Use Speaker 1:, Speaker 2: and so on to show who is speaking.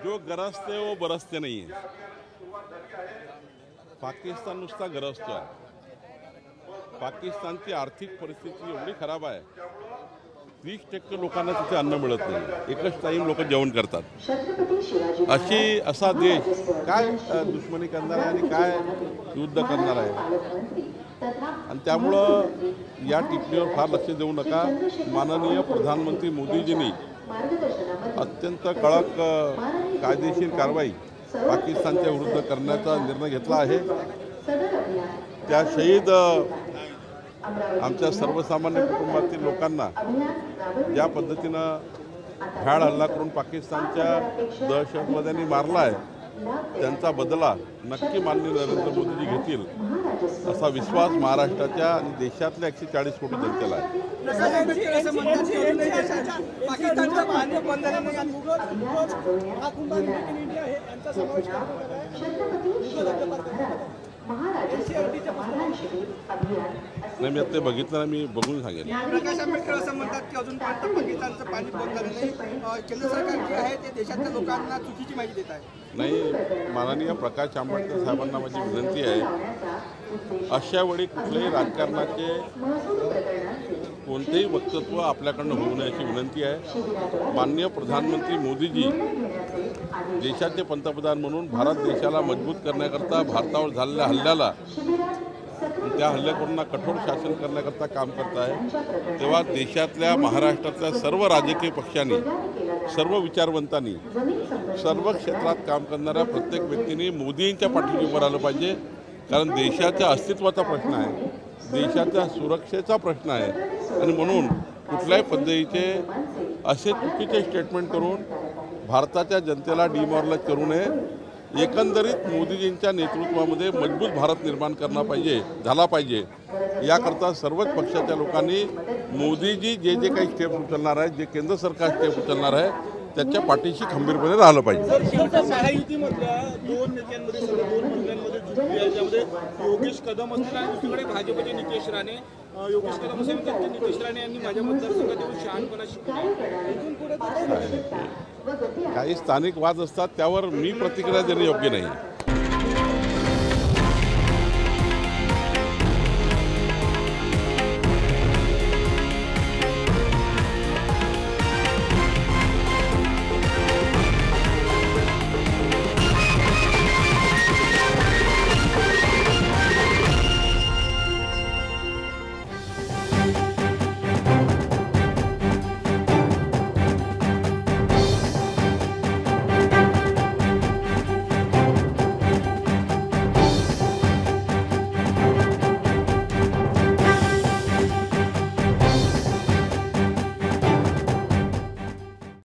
Speaker 1: जो गरजते वो बरसते नहीं है। पाकिस्तान नुसता गरजतोय। पाकिस्तानची आर्थिक परिस्थिती एवढी खराब आहे, 30% लोकांना तिथे अन्न मिळत नाही, एकच टाइम लोक जेवण करतात। असा देश काय दुश्मनी करणार आहे आणि काय युद्ध करणार आहे? आणि त्यामुळं या टिप्पणीवर फार लक्ष देऊ नका। माननीय प्रधानमंत्री मोदीजींनी अत्यंत कडक कायदेशीर कारवाई पाकिस्तानच्या विरुद्ध करण्याचा निर्णय घेतला आहे। त्या शहीद आमच्या सर्वसामान्य कुटुंबातील लोकांना ज्या पद्धतीनं भ्याड हल्ला करून पाकिस्तानच्या दहशतवाद्यांनी मारला आहे, त्यांचा बदला नक्की माननीय नरेंद्र मोदीजी घेतील असा विश्वास महाराष्ट्राच्या आणि देशातल्या 140 कोटी जनतेला आहे। नाही, मी आता बघितलं ना, मी बघून सांगेन।
Speaker 2: प्रकाश आंबेडकर असं म्हणतात की अजूनपर्यंत पाकिस्तानचं पाणी बंद झालं नाही, केंद्र सरकार जे आहे ते देशातल्या लोकांना चुकीची माहिती देत आहे।
Speaker 1: नाही, माननीय प्रकाश आंबेडकर साहेबांना माझी विनंती आहे, अशा वेळी कुठल्याही राजकारणाचे कोणतेही वक्तव्य आपल्याकडनं होऊ नये अशी विनंती आहे। माननीय प्रधानमंत्री मोदीजी देशाचे पंतप्रधान म्हणून भारत देशाला मजबूत करण्याकरता भारतावर झालेल्या हल्ल्याला, त्या हल्लेखोरांना कठोर शासन करण्याकरता काम करत आहे। तेव्हा देशातल्या महाराष्ट्रातल्या सर्व राजकीय पक्षांनी, सर्व विचारवंतांनी, सर्व क्षेत्रात काम करणाऱ्या प्रत्येक व्यक्तींनी मोदींच्या पाठीशी उभं राहिलं पाहिजे। कारण देशाच्या अस्तित्वाचा प्रश्न आहे, देशाच्या सुरक्षेचा प्रश्न आहे आणि म्हणून कुठल्याही पद्धतीचे असे चुकीचे स्टेटमेंट करून भारताच्या जनतेला डिमॉरलाइज करू नये। एकंदरीत मोदीजींच्या नेतृत्वामध्ये मजबूत भारत निर्माण झाला पाहिजे। याकरता सर्वच पक्षाच्या लोकांनी मोदीजी जे काही स्टेप उचलणार आहेत, जे केंद्र सरकार स्टेप उचलणार आहे, त्याच्या पाठीशी खंबीरपणे राहिलं पाहिजे।
Speaker 2: महायुतीमधल्या दोन नेत्यांमध्ये, दोन मंत्र्यांमध्ये जुळली आहे, ज्यामध्ये योगेश कदम असतील आणि दुसरीकडे भाजपचे नितेश राणे। योगेश कदम असे म्हणतात की नितेश राणे यांनी माझ्या मतदारसंघात येऊन शहाणपणा शिकवला। इथून पुढे
Speaker 1: काही स्थानिक वाद असतात, त्यावर मी प्रतिक्रिया देणे योग्य नाही।